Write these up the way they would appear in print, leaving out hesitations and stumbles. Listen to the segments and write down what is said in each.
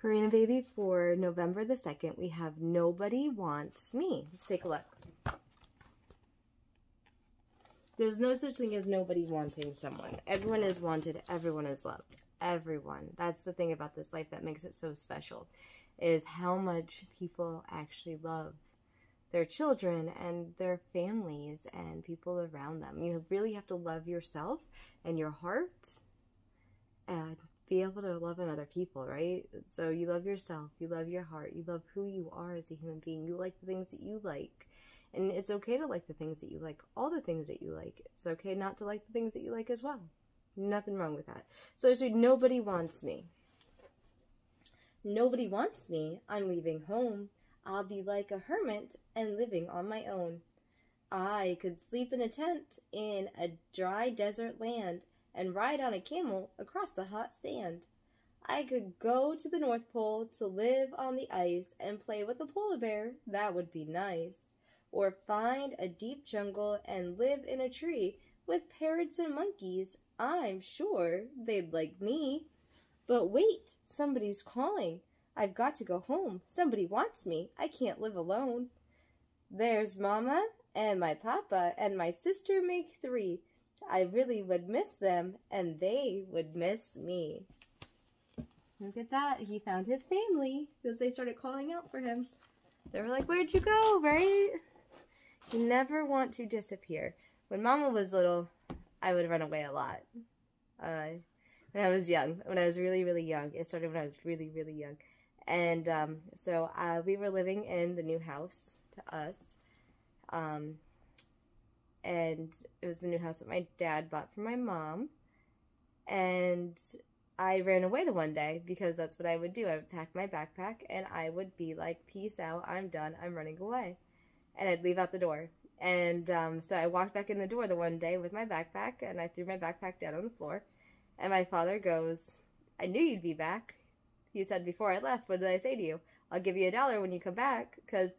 Karina baby, for November the 2nd, we have Nobody Wants Me. Let's take a look. There's no such thing as nobody wanting someone. Everyone is wanted. Everyone is loved. Everyone. That's the thing about this life that makes it so special, is how much people actually love their children and their families and people around them. You really have to love yourself and your heart and be able to love other people, right? So you love yourself, you love your heart, you love who you are as a human being, you like the things that you like. And it's okay to like the things that you like, all the things that you like. It's okay not to like the things that you like as well. Nothing wrong with that. So nobody wants me. Nobody wants me. I'm leaving home. I'll be like a hermit and living on my own. I could sleep in a tent in a dry desert land and ride on a camel across the hot sand. I could go to the North Pole to live on the ice and play with a polar bear. That would be nice. Or find a deep jungle and live in a tree with parrots and monkeys. I'm sure they'd like me. But wait, somebody's calling. I've got to go home. Somebody wants me. I can't live alone. There's Mama and my Papa and my sister make 3. I really would miss them and they would miss me. Look at that. He found his family because they started calling out for him. They were like, where'd you go, right? You never want to disappear. When Mama was little, I would run away a lot. When I was young, when I was really, really young. It started when I was really, really young. And so we were living in the new house to us. And it was the new house that my dad bought for my mom. And I ran away the one day because that's what I would do. I would pack my backpack and I would be like, peace out, I'm done, I'm running away. And I'd leave out the door. And so I walked back in the door the one day with my backpack, and I threw my backpack down on the floor. And my father goes, I knew you'd be back. He said before I left, what did I say to you? I'll give you $1 when you come back, because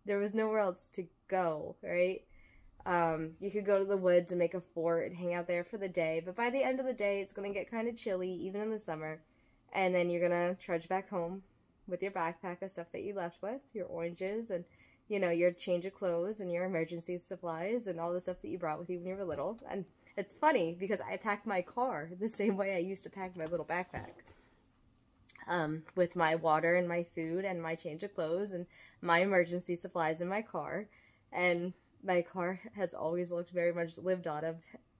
there was nowhere else to go, right? You could go to the woods and make a fort and hang out there for the day, but by the end of the day, it's going to get kind of chilly, even in the summer. And then you're going to trudge back home with your backpack of stuff that you left with, your oranges and you know, your change of clothes and your emergency supplies and all the stuff that you brought with you when you were little. And it's funny because I packed my car the same way I used to pack my little backpack. With my water and my food and my change of clothes and my emergency supplies in my car. And my car has always looked very much lived out of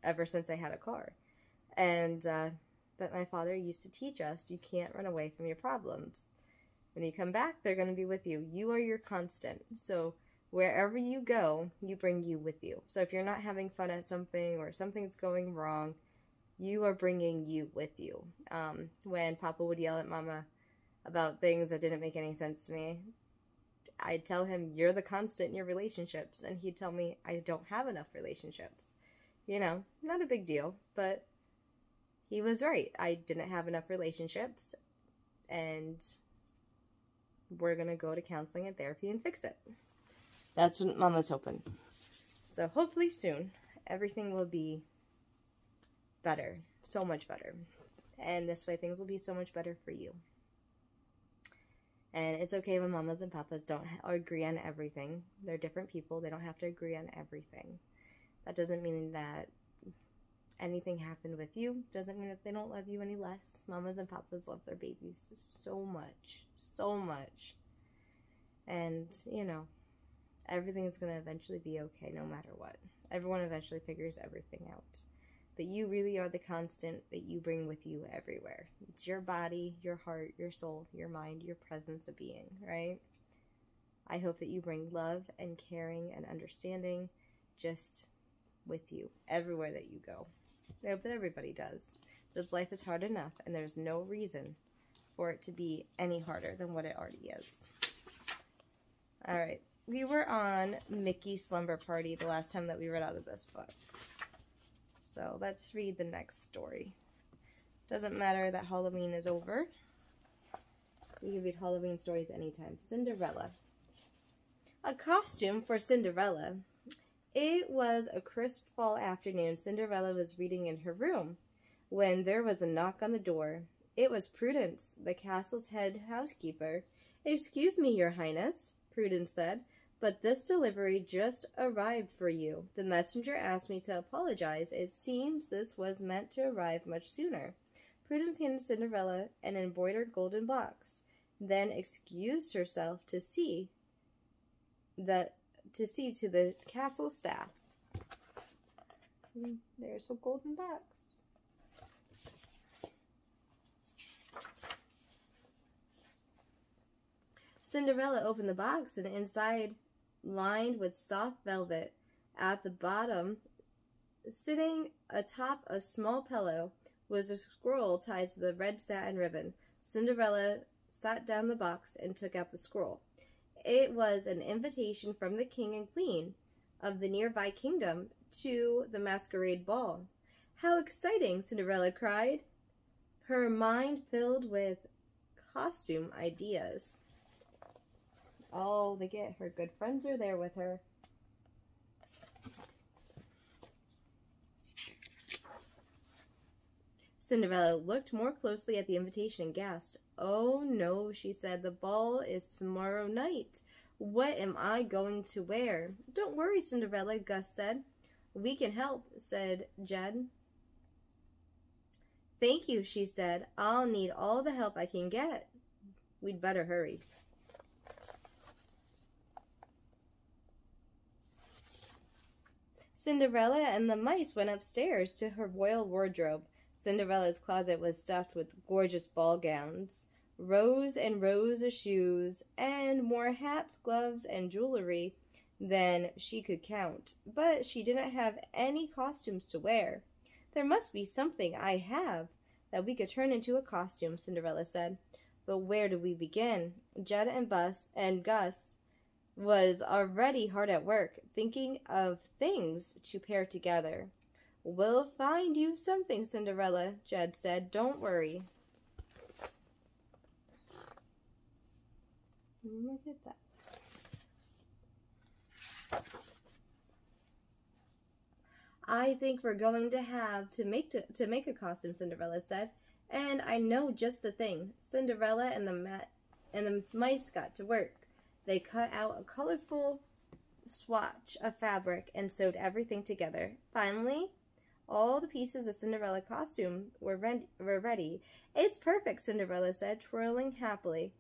ever since I had a car. And that my father used to teach us, you can't run away from your problems. When you come back, they're going to be with you. You are your constant. So wherever you go, you bring you with you. So if you're not having fun at something or something's going wrong, you are bringing you with you. When Papa would yell at Mama about things that didn't make any sense to me, I'd tell him, you're the constant in your relationships. And he'd tell me, I don't have enough relationships. You know, not a big deal, but he was right. I didn't have enough relationships. And we're going to go to counseling and therapy and fix it. That's what Mama's hoping. So hopefully soon, everything will be better. So much better. And this way things will be so much better for you. And it's okay when mamas and papas don't agree on everything. They're different people. They don't have to agree on everything. That doesn't mean that anything happened with you. Doesn't mean that they don't love you any less. Mamas and papas love their babies so much. So much. And, you know, everything is going to eventually be okay no matter what. Everyone eventually figures everything out. But you really are the constant that you bring with you everywhere. It's your body, your heart, your soul, your mind, your presence of being, right? I hope that you bring love and caring and understanding just with you everywhere that you go. I hope that everybody does. This life is hard enough, and there's no reason for it to be any harder than what it already is. Alright, we were on Mickey's Slumber Party the last time that we read out of this book. So let's read the next story. Doesn't matter that Halloween is over. We can read Halloween stories anytime. Cinderella. A costume for Cinderella. It was a crisp fall afternoon. Cinderella was reading in her room when there was a knock on the door. It was Prudence, the castle's head housekeeper. "Excuse me, Your Highness," Prudence said, "but this delivery just arrived for you. The messenger asked me to apologize. It seems this was meant to arrive much sooner." Prudence handed Cinderella an embroidered golden box, then excused herself to see to the castle staff. There's a golden box. Cinderella opened the box, and inside, lined with soft velvet, at the bottom, sitting atop a small pillow, was a scroll tied to the red satin ribbon. Cinderella sat down the box and took out the scroll. It was an invitation from the king and queen of the nearby kingdom to the masquerade ball. "How exciting!" Cinderella cried, her mind filled with costume ideas. Oh, her good friends are there with her. Cinderella looked more closely at the invitation and gasped. "Oh no," she said, "the ball is tomorrow night. What am I going to wear?" "Don't worry, Cinderella," Gus said. "We can help," said Jed. "Thank you," she said. "I'll need all the help I can get. We'd better hurry." Cinderella and the mice went upstairs to her royal wardrobe. Cinderella's closet was stuffed with gorgeous ball gowns, rows and rows of shoes, and more hats, gloves, and jewelry than she could count. But she didn't have any costumes to wear. "There must be something I have that we could turn into a costume," Cinderella said. "But where do we begin?" Jed and Gus was already hard at work, thinking of things to pair together. "We'll find you something, Cinderella," Jed said. "Don't worry." Look at that. "I think we're going to have to make a costume," Cinderella said. "And I know just the thing." Cinderella and the mice got to work. They cut out a colorful swatch of fabric and sewed everything together. Finally, all the pieces of Cinderella's costume were ready. "It's perfect," Cinderella said, twirling happily.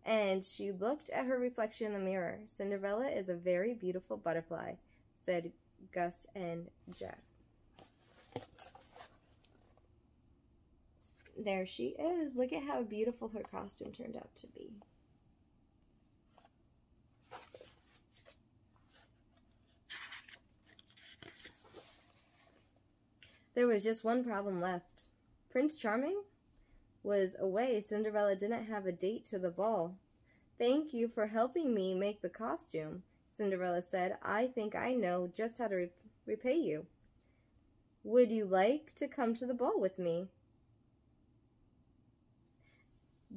And she looked at her reflection in the mirror. "Cinderella is a very beautiful butterfly," said Gus and Jack. There she is. Look at how beautiful her costume turned out to be. There was just one problem left. Prince Charming was away. Cinderella didn't have a date to the ball. "Thank you for helping me make the costume," Cinderella said. "I think I know just how to repay you. Would you like to come to the ball with me?"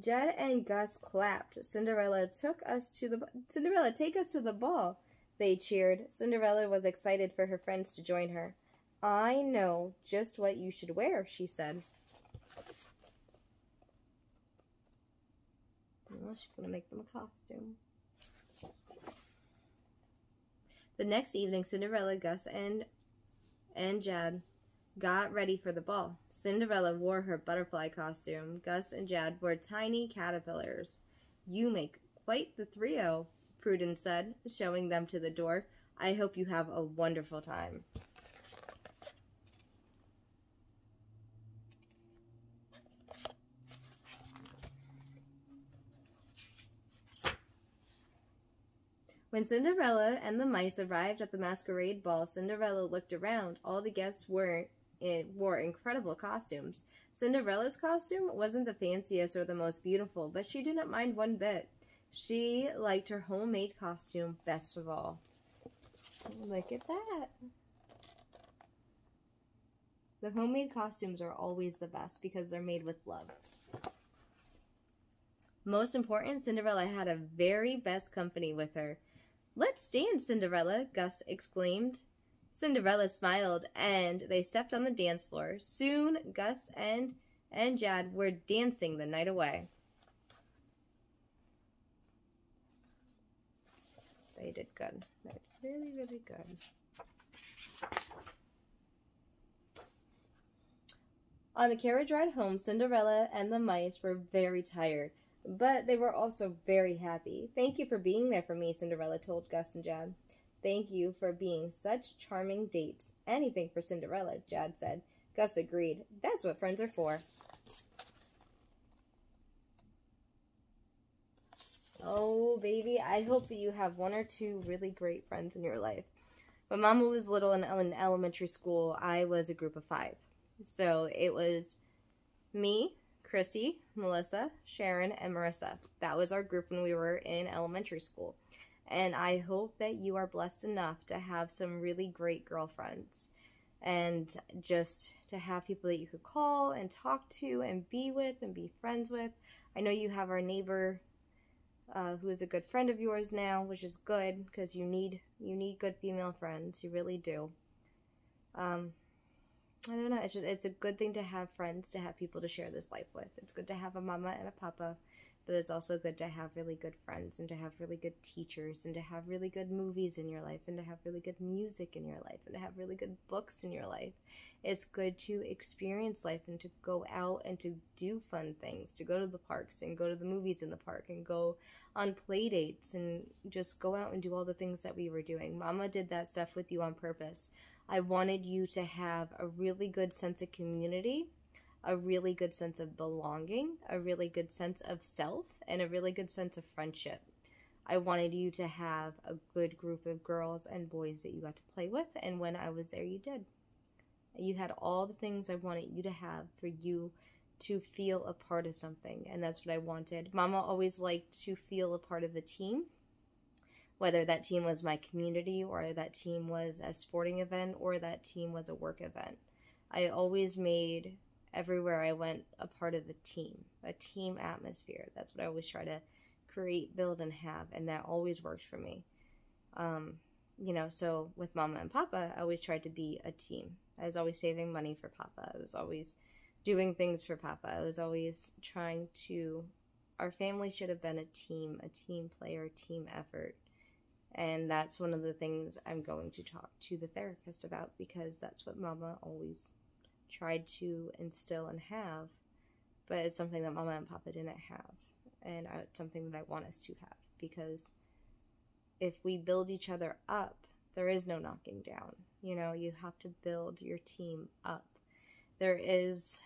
Jed and Gus clapped. Cinderella, take us to the ball," they cheered. Cinderella was excited for her friends to join her. "I know just what you should wear," she said. Well, she's going to make them a costume. The next evening, Cinderella, Gus, and Jed got ready for the ball. Cinderella wore her butterfly costume. Gus and Jed wore tiny caterpillars. "You make quite the trio," Prudence said, showing them to the door. "I hope you have a wonderful time." When Cinderella and the mice arrived at the masquerade ball, Cinderella looked around. All the guests wore incredible costumes. Cinderella's costume wasn't the fanciest or the most beautiful, but she didn't mind one bit. She liked her homemade costume best of all. Look at that. The homemade costumes are always the best because they're made with love. Most important, Cinderella had a very best company with her. "Let's dance, Cinderella," Gus exclaimed. Cinderella smiled, and they stepped on the dance floor. Soon, Gus and and Jad were dancing the night away. They did good. They did really, really good. On the carriage ride home, Cinderella and the mice were very tired, but they were also very happy. "Thank you for being there for me," Cinderella told Gus and Jad. "Thank you for being such charming dates. Anything for Cinderella," Jad said. Gus agreed. "That's what friends are for." Oh, baby, I hope that you have one or two really great friends in your life. When Mama was little in elementary school, I was a group of 5. So it was me, Chrissy, Melissa, Sharon, and Marissa. That was our group when we were in elementary school. And I hope that you are blessed enough to have some really great girlfriends. And just to have people that you could call and talk to and be with and be friends with. I know you have our neighbor who is a good friend of yours now, which is good because you need good female friends. You really do. I don't know. It's a good thing to have friends, to have people to share this life with. It's good to have a mama and a papa, but it's also good to have really good friends and to have really good teachers and to have really good movies in your life and to have really good music in your life and to have really good books in your life. It's good to experience life and to go out and to do fun things, to go to the parks and go to the movies in the park and go on play dates and just go out and do all the things that we were doing. Mama did that stuff with you on purpose. I wanted you to have a really good sense of community, a really good sense of belonging, a really good sense of self, and a really good sense of friendship. I wanted you to have a good group of girls and boys that you got to play with, and when I was there, you did. You had all the things I wanted you to have for you to feel a part of something, and that's what I wanted. Mama always liked to feel a part of a team, whether that team was my community or that team was a sporting event or that team was a work event. I always made everywhere I went a part of a team atmosphere. That's what I always try to create, build, and have, and that always worked for me. So with Mama and Papa, I always tried to be a team. I was always saving money for Papa. I was always doing things for Papa. I was always trying to, our family should have been a team player, a team effort. And that's one of the things I'm going to talk to the therapist about, because that's what Mama always tried to instill and have, but it's something that Mama and Papa didn't have, and it's something that I want us to have, because if we build each other up, there is no knocking down. You have to build your team up. There is,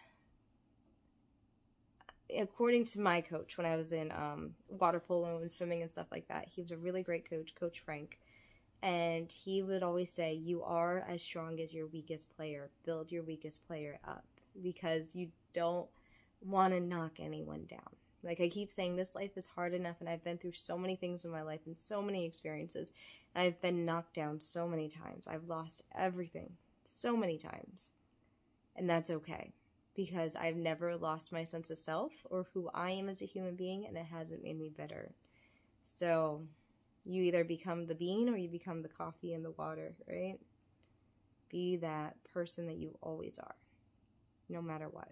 according to my coach when I was in water polo and swimming and stuff like that, he was a really great coach, Coach Frank, and he would always say, you are as strong as your weakest player. Build your weakest player up, because you don't want to knock anyone down. Like I keep saying, this life is hard enough, and I've been through so many things in my life and so many experiences. I've been knocked down so many times. I've lost everything so many times, and that's okay. Because I've never lost my sense of self or who I am as a human being, and it hasn't made me bitter. So you either become the bean or you become the coffee and the water, right? Be that person that you always are, no matter what.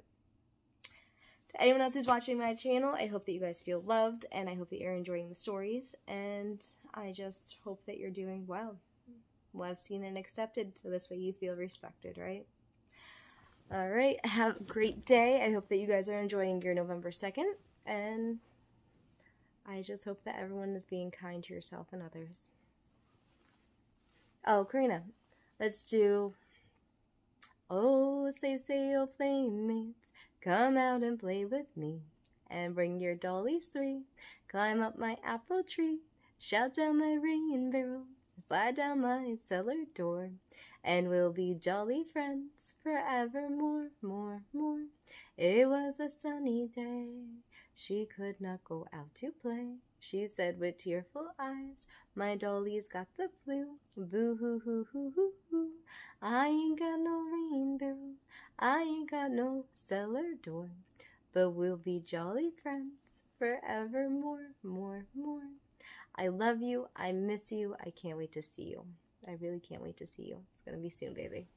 To anyone else who's watching my channel, I hope that you guys feel loved, and I hope that you're enjoying the stories, and I just hope that you're doing well. Loved, seen, and accepted, so this way you feel respected, right? Alright, have a great day. I hope that you guys are enjoying your November 2nd, and I just hope that everyone is being kind to yourself and others. Oh, Karina, let's do, oh, say, oh, playmates, come out and play with me, and bring your dollies 3, climb up my apple tree, shout down my rain barrel, slide down my cellar door, and we'll be jolly friends forevermore, more. It was a sunny day, she could not go out to play. She said with tearful eyes, my dolly's got the flu. Boo-hoo-hoo-hoo-hoo-hoo. I ain't got no rain barrel, I ain't got no cellar door, but we'll be jolly friends forevermore, more. I love you, I miss you, I can't wait to see you. I really can't wait to see you. It's gonna be soon, baby.